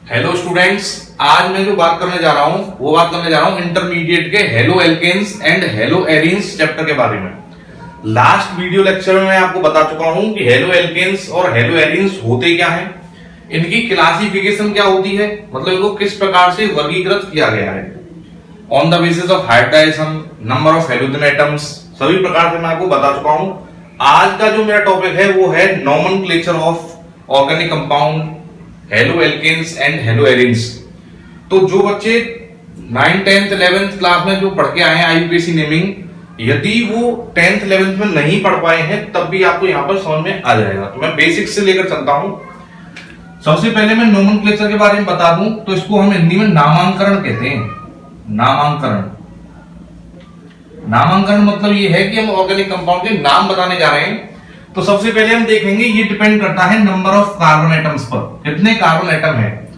Hello students, आज मैं जो बात करने जा रहा हूं वो बात करने जा रहा हूं इंटरमीडिएट के haloalkanes and haloarenes chapter के बारे में। लास्ट वीडियो लेक्चर में मैं आपको बता चुका हूं कि हेलो एल्केन्स और हेलो एरीन्स होते क्या हैं, इनकी क्लासिफिकेशन क्या होती है, मतलब इनको किस प्रकार से वर्गीकृत किया गया है on the basis of hybridisation, number of halogen atoms, सभी प्रकार से मैं आपको बता चुका हूं। आज का जो मेरा टॉपिक है वो है nomenclature of organic compound, haloalkanes and haloarenes. तो जो बच्चे 9th 10th 11th क्लास में जो पढ़ के आए हैं आईयूपीएसी नेमिंग, यदि वो 10th 11th में नहीं पढ़ पाए हैं तब भी आपको यहाँ पर समझ में आ जाएगा। तो मैं बेसिक से लेकर चलता हूं। सबसे पहले मैं नोमेनक्लेचर के बारे में बता दूं तो इसको हम हिंदी में नामांकरण कहते हैं। नामांकरण मतलब ये है कि हम ऑर्गेनिक कंपाउंड के नाम बताने जा रहे हैं। तो सबसे पहले हम देखेंगे, ये डिपेंड करता है नंबर ऑफ कार्बन एटम्स पर, कितने कार्बन एटम है।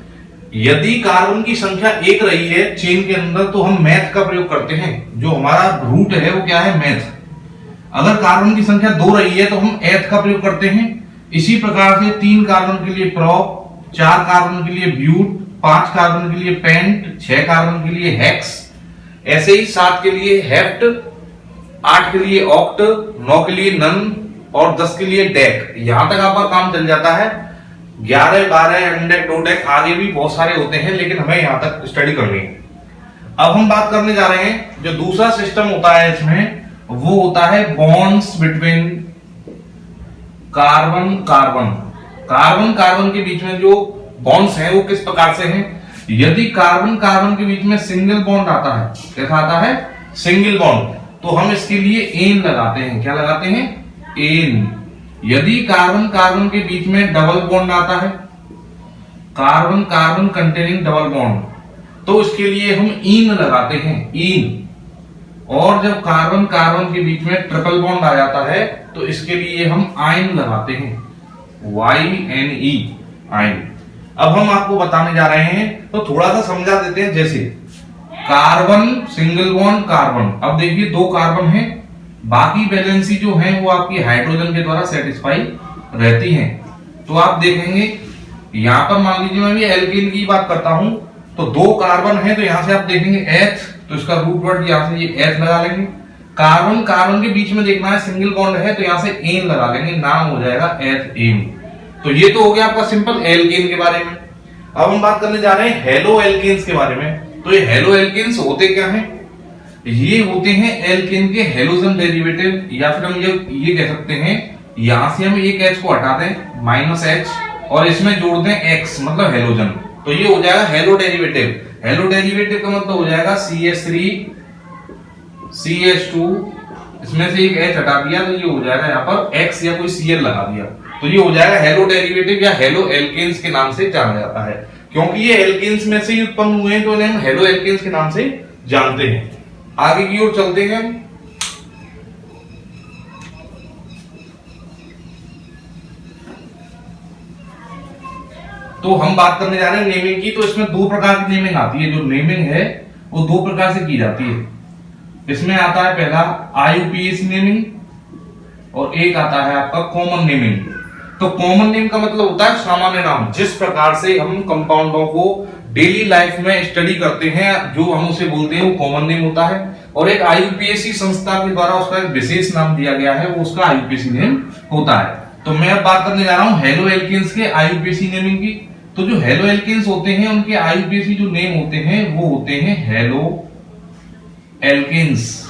यदि कार्बन की संख्या 1 रही है चेन के अंदर तो हम मैथ का प्रयोग करते हैं। जो हमारा रूट है वो क्या है, मैथ। अगर कार्बन की संख्या 2 रही है तो हम एथ का प्रयोग करते हैं। इसी प्रकार से 3 कार्बन के लिए प्रोप, 4 कार्बन के लिए ब्यूट, 5 कार्बन के लिए पेंट, 6 कार्बन के लिए हेक्स, ऐसे ही 7 के लिए हेप्ट, 8 के लिए ऑक्ट, 9 के लिए नन और 10 के लिए डेक। यहां तक आपका काम चल जाता है। 11, 12, एंडेक, डोडेक आगे भी बहुत सारे होते हैं, लेकिन हमें यहां तक स्टडी करनी है। अब हम बात करने जा रहे हैं, जो दूसरा सिस्टम होता है इसमें वो होता है बॉन्ड्स बिटवीन कार्बन कार्बन के बीच में जो बॉन्ड्स हैं वो किस प्रकार से हैं। यदि कार्बन के बीच में सिंगल बॉन्ड आता है, कैसा आता है, सिंगल बॉन्ड, तो हम इसके लिए एन लगाते हैं। क्या लगाते हैं, एन। यदि कार्बन के बीच में डबल बॉन्ड आता है, कार्बन कंटेनिंग डबल बॉन्ड, तो इसके लिए हम इन लगाते हैं, इन। और जब कार्बन के बीच में ट्रिपल बॉन्ड आ जाता है तो इसके लिए हम आइन लगाते हैं, YNE, आइन। अब हम आपको बताने जा रहे हैं तो थोड़ा सा समझा देते हैं। जैसे कार्बन सिंगल बॉन्ड कार्बन, अब देखिए 2 कार्बन है, बाकी वैलेंसी जो है वो आपकी हाइड्रोजन के द्वारा सेटिस्फाई रहती हैं। तो आप देखेंगे यहां पर, मान लीजिए मैं भी एल्केन की बात करता हूं, तो 2 कार्बन है तो यहां से आप देखेंगे एथ, तो इसका रूट वर्ड यहां से ये एथ लगा लेंगे। कार्बन के बीच में देखना है सिंगल बॉन्ड है तो यहां से एन लगा लेंगे, नाम हो जाएगा एथ एन। तो ये तो हो गया आपका सिंपल एल्केन के बारे में। अब हम बात करने जा रहे हैं हेलो एल्केन्स के बारे में। तो ये हेलो एल्केन्स होते क्या हैं, ये होते हैं एल्केन के हेलोजन डेरिवेटिव, या फिर हम ये कह सकते हैं, यहां से हम एक H को हटा दें -H और इसमें जोड़ दें X, मतलब हेलोजन, तो ये हो जाएगा हेलो डेरिवेटिव। हेलो डेरिवेटिव का मतलब हो जाएगा CH3 CH2, इसमें से एक H हटा दिया तो ये हो जाएगा यहाँ पर X या कोई Cl लगा दिया, तो ये हो जाएगा हेलो डेरिवेटिव या हेलो एल्केन्स के नाम से जाना जाता है। क्योंकि ये एल्केन्स में से ही उत्पन्न हुए हैं तो इन्हें हम हेलो एल्केन्स के नाम से जानते हैं। आगे की ओर चलते हैं। तो हम बात करने जा रहे हैं नेमिंग की। तो इसमें 2 प्रकार की नेमिंग आती है। जो नेमिंग है वो 2 प्रकार से की जाती है। इसमें आता है पहला IUPAC नेमिंग और एक आता है आपका कॉमन नेमिंग। तो कॉमन नेम का मतलब होता है सामान्य नाम, जिस प्रकार से हम कंपाउंडों को डेली लाइफ में स्टडी करते हैं जो हम उसे बोलते हैं वो कॉमन नेम होता है। और एक IUPAC संस्था के द्वारा उसका एक विशेष नाम दिया गया है, वो उसका IUPAC नेम होता है। तो मैं अब बात करने जा रहा हूं हेलो एल्केन्स के IUPAC नेमिंग की। तो जो हेलो एल्केन्स होते हैं उनके IUPAC जो नेम होते हैं वो होते हैं हेलो एल्केन्स,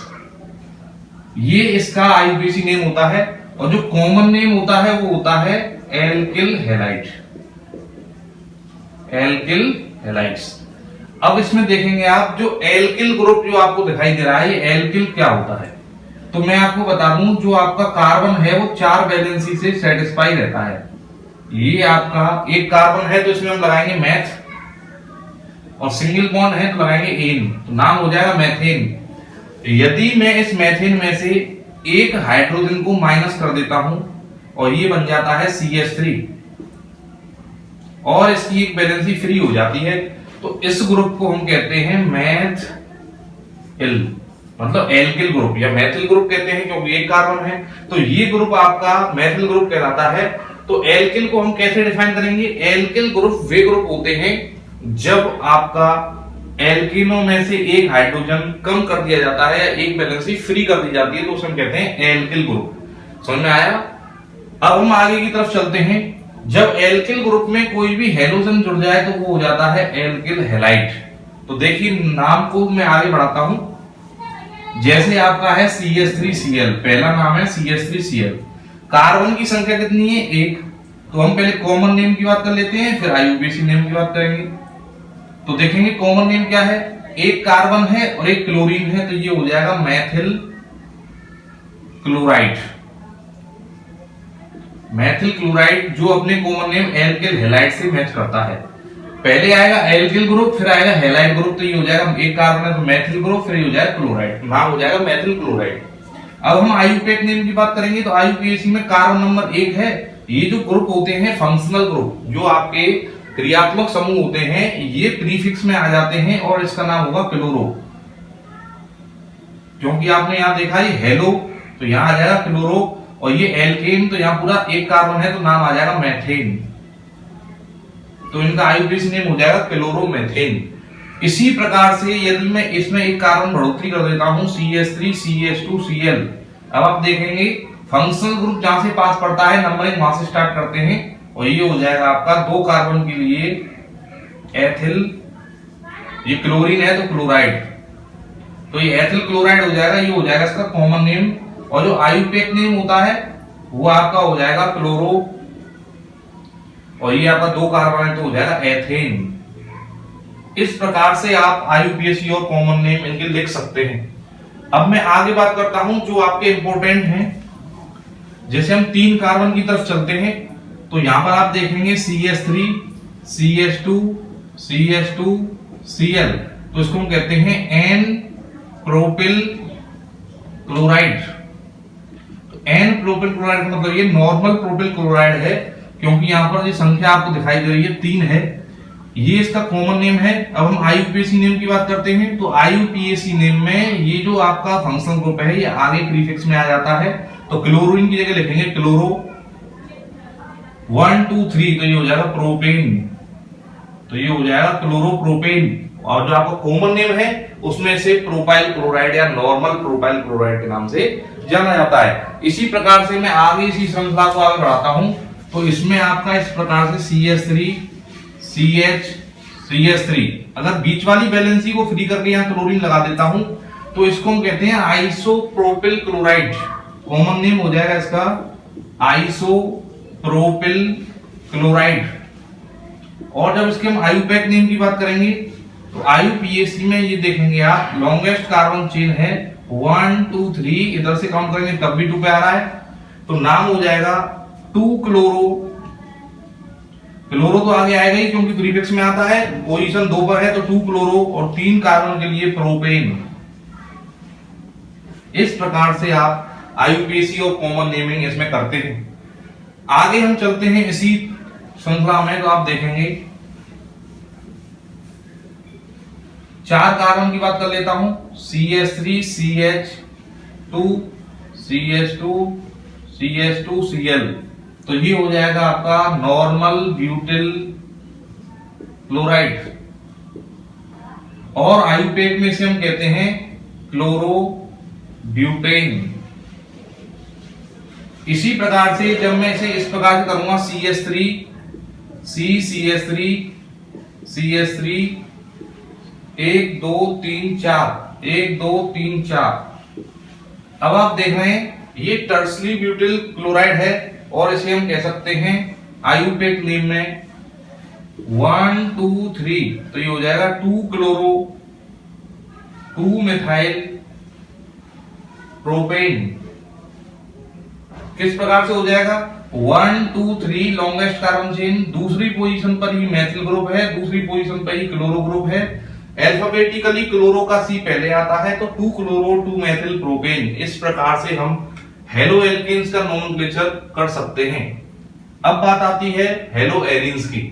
ये इसका IUPAC नेम होता है। और जो कॉमन नेम होता है वो होता है एल्किल हैलाइड, एल्किल हैलाइड्स। अब इसमें देखेंगे आप, जो एल्किल ग्रुप जो आपको दिखाई दे रहा है, ये एल्किल क्या होता है। तो मैं आपको बता दूं, जो आपका कार्बन है वो 4 वैलेंसी से सेटिस्फाई रहता है। ये आपका एक कार्बन है तो इसमें हम लगाएंगे मैथ, और सिंगल बॉन्ड है तो लगाएंगे एन, तो नाम हो जाएगा मैथेन। यदि मैं इस मैथेन में से एक हाइड्रोजन को माइनस कर देता हूं और ये बन जाता है CH3 और इसकी एक वैलेंसी फ्री हो जाती है, तो इस ग्रुप को हम कहते हैं मैथिल, मतलब एल्किल ग्रुप या मैथिल ग्रुप कहते हैं, क्योंकि एक कार्बन है। तो ये ग्रुप आपका मैथिल ग्रुप कहलाता है। तो एल्किल को हम कैसे डिफाइन करेंगे, एल्किल ग्रुप वे ग्रुप होते हैं जब आपका एल्किनो में से एक हाइड्रोजन कम कर दिया जाता है या एक वैलेंसी फ्री कर दी जाती है तो उसे हम कहते हैं एल्किल ग्रुप। समझ में आया? अब हम आगे की तरफ चलते हैं। जब एल्किल ग्रुप में कोई भी हैलोजन जुड़ जाए तो वो हो जाता है एल्किल हैलाइड। तो देखिए नाम को मैं आगे बढ़ाता हूं। जैसे आपका है CH3Cl, पहला नाम है CH3Cl, कार्बन की संख्या कितनी है? 1। तो हम पहले कॉमन नेम की बात कर लेते हैं, फिर IUPAC नेम की बात करेंगे। तो देखेंगे कॉमन नेम क्या है, एक कार्बन है और एक क्लोरीन है, तो ये हो जाएगा मैथिल क्लोराइड। मैथिल क्लोराइड जो अपने कॉमन नेम एल्किल हैलाइड से मैच करता है। पहले आएगा एल्किल ग्रुप, फिर आएगा हैलाइड ग्रुप, तो ये हो जाएगा एक कार्बन है तो मैथिल ग्रुप, फिर ये हो जाएगा क्लोराइड, नाम हो जाएगा मैथिल क्लोराइड। अब हम IUPAC नेम की बात करेंगे तो IUPAC में कार्बन नंबर 1 है। ये जो ग्रुप होते हैं फंक्शनल ग्रुप, जो आपके क्रियात्मक समूह होते हैं, ये प्रीफिक्स में आ जाते हैं और इसका नाम होगा क्लोरो। क्योंकि आपने यहां देखा ये हेलो, तो यहां आ जाएगा क्लोरो, और ये एल्केन, तो यहां पूरा एक कार्बन है तो नाम आ जाएगा मैथेन। तो इनका IUPAC नेम हो जाएगा क्लोरोमेथेन। इसी प्रकार से यदि मैं इसमें एक कार्बन बढ़ोतरी कर देता हूं CH3CH2Cl, अब आप देखेंगे फंक्शनल ग्रुप जहां से पास पड़ता है नंबरिंग वहां से स्टार्ट करते हैं, और ये हो जाएगा आपका 2 कार्बन के लिए एथिल, ये क्लोरीन है तो क्लोराइड, तो ये एथिल क्लोराइड हो जाएगा, ये हो जाएगा इसका कॉमन नेम। और जो IUPAC नेम होता है वो आपका हो जाएगा क्लोरो, और ये आपका 2 कार्बन है तो हो जाएगा एथेन। इस प्रकार से आप IUPAC और कॉमन नेम इनके लिख सकते हैं। अब मैं आगे बात करता हूं जो आपके इंपॉर्टेंट हैं। जैसे हम 3 कार्बन की तरफ चलते हैं तो यहां पर आप देखेंगे CH3 CH2 CH2 Cl, तो इसको हम कहते हैं N प्रोपिल क्लोराइड। तो N प्रोपिल क्लोराइड का मतलब ये नॉर्मल प्रोपिल क्लोराइड है, क्योंकि यहां पर जो संख्या आपको दिखाई दे रही है 3 है, ये इसका कॉमन नेम है। अब हम IUPAC नेम की बात करते हैं तो IUPAC नेम में ये जो आपका फंक्शनल ग्रुप है ये आगे प्रीफिक्स में आ जाता है, तो क्लोरीन की जगह लिखेंगे क्लोरो 1 2 3, तो ये हो जाएगा प्रोपेन, तो ये हो जाएगा क्लोरोप्रोपेन। और जो आपका कॉमन नेम है उसमें से प्रोपाइल क्लोराइड या नॉर्मल प्रोपाइल क्लोराइड के नाम से जाना जाता है। इसी प्रकार से मैं आगे इसी श्रृंखला को आगे बढ़ाता हूं, तो इसमें आपका इस प्रकार से CH3 CH CH3, अगर बीच वाली वैलेंसी को फ्री करके यहाँ क्लोरीन लगा देता हूं तो इसको हम कहते हैं आइसोप्रोपिल क्लोराइड। कॉमन नेम हो जाएगा इसका आइसोप्रोपिल क्लोराइड। और जब इसके हम IUPAC नेम की बात करेंगे तो IUPAC में ये देखेंगे आप लॉन्गेस्ट कार्बन चेन है 1 2 3, इधर से काउंट करेंगे तब भी 2 पे आ रहा है, तो नाम हो जाएगा 2 क्लोरो। क्लोरो तो आगे आएगा ही क्योंकि प्रीफिक्स में आता है, पोजीशन 2 पर है तो 2 क्लोरो, और 3 कार्बन के लिए प्रोपेन। इस प्रकार से आप IUPAC और कॉमन नेमिंग इसमें करते हैं। आगे हम चलते हैं इसी श्रृंखला में, तो आप देखेंगे 4 कार्बन की बात कर लेता हूं CH3 CH2 CH2 CH2 Cl, तो ये हो जाएगा आपका नॉर्मल ब्यूटिल क्लोराइड। और IUPAC में से हम कहते हैं क्लोरो ब्यूटेन। इसी प्रकार से जब मैं इसे इस प्रकार से करूंगा CH3 CH3 CH3 1 2 3 4 1 2 3 4। अब आप देख रहे हैं ये टर्सरी ब्यूटिल क्लोराइड है, और इसे हम कह सकते हैं IUPAC नेम में 1 2 3, तो ये हो जाएगा 2 क्लोरो 2 मिथाइल प्रोपेन। किस प्रकार से हो जाएगा 1 2 3 लॉन्गेस्ट कार्बन चेन, दूसरी पोजीशन पर ही मैथिल ग्रुप है, दूसरी पोजीशन पर ही क्लोरो ग्रुप है। अल्फाबेटिकली क्लोरो का C पहले आता है, तो 2 क्लोरो 2 मैथिल प्रोपेन। इस प्रकार से हम हेलो एल्केन्स का नोमेनक्लेचर कर सकते हैं। अब बात आती है हेलो एरीन्स की।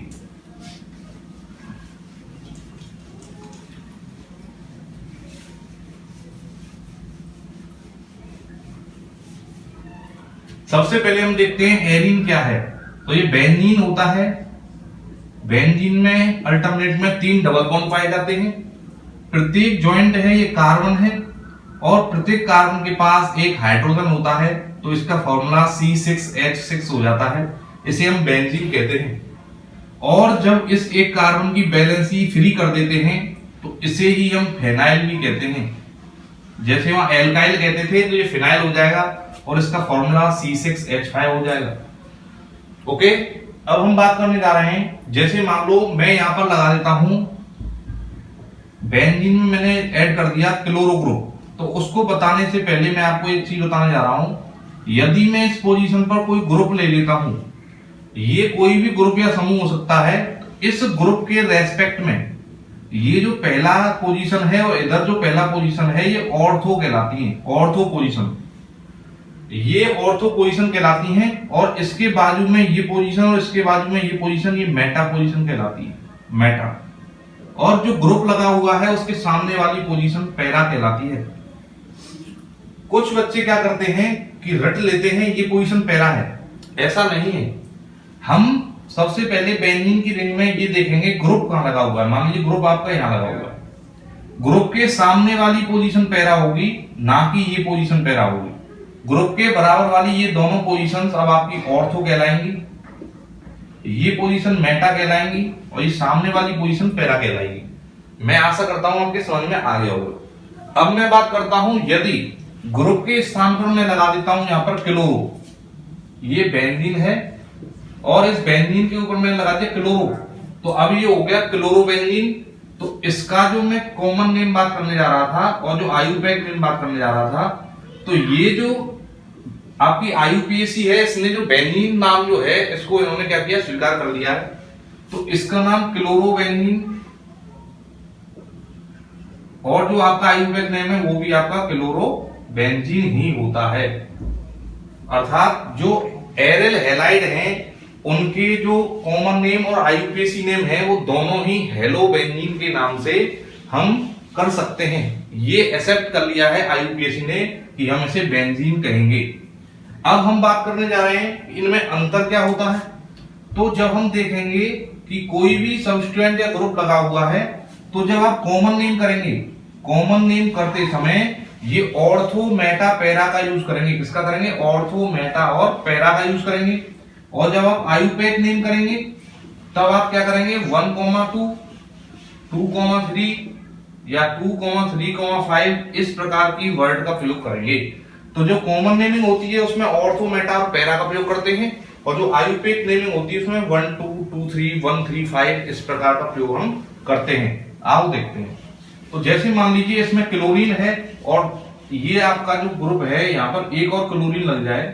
सबसे पहले हम देखते हैं एरीन क्या है। तो ये बेंजीन होता है, बेंजीन में अल्टरनेट में 3 डबल बॉन्ड पाए जाते हैं। प्रत्येक जॉइंट है ये कार्बन है और प्रत्येक कार्बन के पास एक हाइड्रोजन होता है, तो इसका फॉर्मूला C6H6 हो जाता है। इसे हम बेंजीन कहते हैं। और जब इस एक कार्बन की वैलेंसी फ्री कर देते हैं तो इसे ही हम फेनाइल भी कहते हैं। जैसे वहां एल्काइल कहते थे तो ये फिनाइल हो जाएगा और इसका फॉर्मूला C6H5 हो जाएगा। ओके, अब हम बात करने जा रहे हैं, जैसे मान लो मैं यहां पर लगा देता हूं बेंजीन में मैंने ऐड कर दिया क्लोरो ग्रुप, तो उसको बताने से पहले मैं आपको एक चीज बताने जा रहा हूं। यदि मैं इस पोजीशन पर कोई ग्रुप ले लेता हूं, ये कोई भी ग्रुप या समूह हो सकता है, तो इस ग्रुप के रेस्पेक्ट में ये जो पहला पोजीशन है और इधर जो पहला पोजीशन है ये ऑर्थो कहलाती है। ऑर्थो पोजीशन, ये ऑर्थो पोजीशन कहलाती हैं। और इसके बाजू में ये पोजीशन और इसके बाजू में ये पोजीशन, ये मेटा पोजीशन कहलाती है, मेटा। और जो ग्रुप लगा हुआ है उसके सामने वाली पोजीशन पैरा कहलाती है। कुछ बच्चे क्या करते हैं कि रट लेते हैं ये पोजीशन पैरा है, ऐसा नहीं है। हम सबसे पहले बेंजीन की रिंग में ये देखेंगे ग्रुप कहां लगा हुआ है। मान लीजिए ग्रुप आपका यहां लगा हुआ है, ग्रुप के सामने वाली पोजीशन पैरा होगी, ना कि ये पोजीशन पैरा होगी। ग्रुप के बराबर वाली ये दोनों पोजीशंस अब आपकी ऑर्थो कहलाएंगी, ये पोजीशन मेटा कहलाएंगी और ये सामने वाली पोजीशन पैरा कहलाएगी। मैं आशा करता हूं आपके समझ में आ गया होगा। अब मैं बात करता हूं, यदि ग्रुप के स्थान पर मैं लगा देता हूं यहां पर क्लोरो, ये बेंजीन है और इस बेंजीन के ऊपर मैंने लगा दिया क्लोरो, तो अब ये हो गया क्लोरो बेंजीन। तो इसका जो मैं कॉमन नेम बात करने जा रहा था और जो आयुपैक नेम बात करने जा रहा था, तो ये जो आपकी IUPAC है, इसने जो बेंजीन नाम जो है इसको इन्होंने क्या किया, स्वीकार कर लिया है। तो इसका नाम क्लोरो बेंजीन और जो आपका आयुपैक नेम है वो भी आपका क्लोरो बेंजीन ही होता है। अर्थात जो एरिल हैलाइड हैं उनके जो कॉमन नेम और IUPAC नेम है वो दोनों ही हेलो बेंजीन के नाम से हम कर सकते हैं। ये एक्सेप्ट कर लिया है IUPAC ने कि हम इसे बेंजीन कहेंगे। अब हम बात करने जा रहे हैं इनमें अंतर क्या होता है। तो जब हम देखेंगे कि कोई भी सब्स्टिट्यूएंट या ग्रुप लगा हुआ है, तो जब आप कॉमन नेम करेंगे, कॉमन नेम करते समय ये ऑर्थो मेटा पैरा का यूज करेंगे। किसका करेंगे, ऑर्थो मेटा और पैरा का यूज करेंगे। और जब आप आयुपैक नेम करेंगे तब आप क्या करेंगे, 1,2, 2,3 या 2,3,5 इस प्रकार की वर्ड का प्रयोग करेंगे। तो जो कॉमन नेमिंग होती है उसमें ऑर्थो मेटा और पैरा का प्रयोग करते हैं और जो आयुपैक नेमिंग होती है उसमें 1, 2, 2, 3, 1, 3, 5 इस प्रकार का प्रयोग हम करते हैं। आओ देखते हैं। तो जैसे मान लीजिए इसमें क्लोरीन है और ये आपका जो ग्रुप है यहाँ पर एक और क्लोरीन लग जाए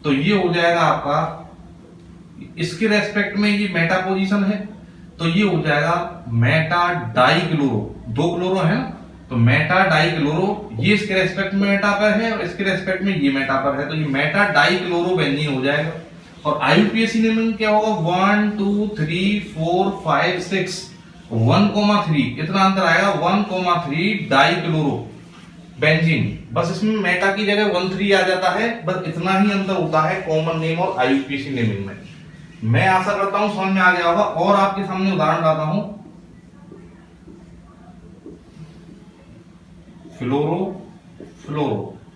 तो ये हो जाएगा आपका, इसके रेस्पेक्ट में ये मेटा पोजीशन है तो ये हो जाएगा मेटा डाई क्लोरो। 2 क्लोरो है ना, तो मेटा डाई क्लोरो, ये इसके रेस्पेक्ट में मेटा पर है और इसके रेस्पेक्ट में ये मेटा पर है, तो ये मेटा डाई क्लोरो बेंजीन हो जाएगा। और IUPAC नेमिंग क्या होगा, 1, 2, 3, 4, 5, 6, 1,3 इतना अंतर आएगा, 1,3 डाई क्लोरो बेंजीन। बस इसमें मेटा की जगह 1,3 आ जाता है, बस इतना ही अंतर होता है कॉमन नेम और IUPAC नेमिंग में। मैं आशा करता हूं समझ में आ गया होगा। और आपके सामने उदाहरण लाता हूं, फ्लोरो।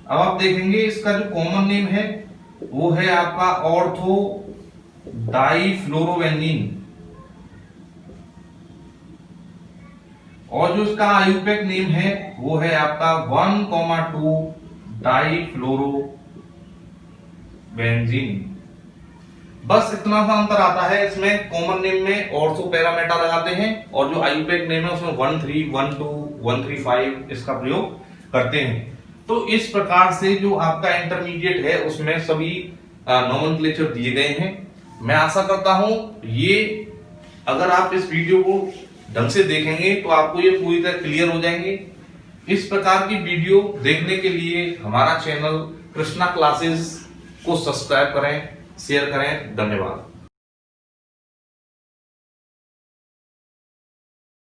अब आप देखेंगे इसका जो कॉमन नेम है वो है आपका ऑर्थो डाई फ्लोरोबेंजीन और जो इसका आयुपैक नेम है वो है आपका 1,2 डाई फ्लोरोबेंजीन। बस इतना सा अंतर आता है। इसमें कॉमन नेम में ऑर्थो पैरा मेटा लगाते हैं और जो आयुपैक नेम है उसमें 1,3, 1,2, 1,3, 5 इसका प्रयोग करते हैं। तो इस प्रकार से जो आपका इंटरमीडिएट है उसमें सभी नोमेनक्लेचर दिए गए हैं। मैं आशा करता हूं ये अगर आप इस वीडियो को ढंग से देखेंगे तो आपको ये पूरी तरह क्लियर हो जाएंगे। इस प्रकार की वीडियो देखने के लिए हमारा चैनल कृष्णा क्लासेस को सब्सक्राइब करें, शेयर करें। धन्यवाद।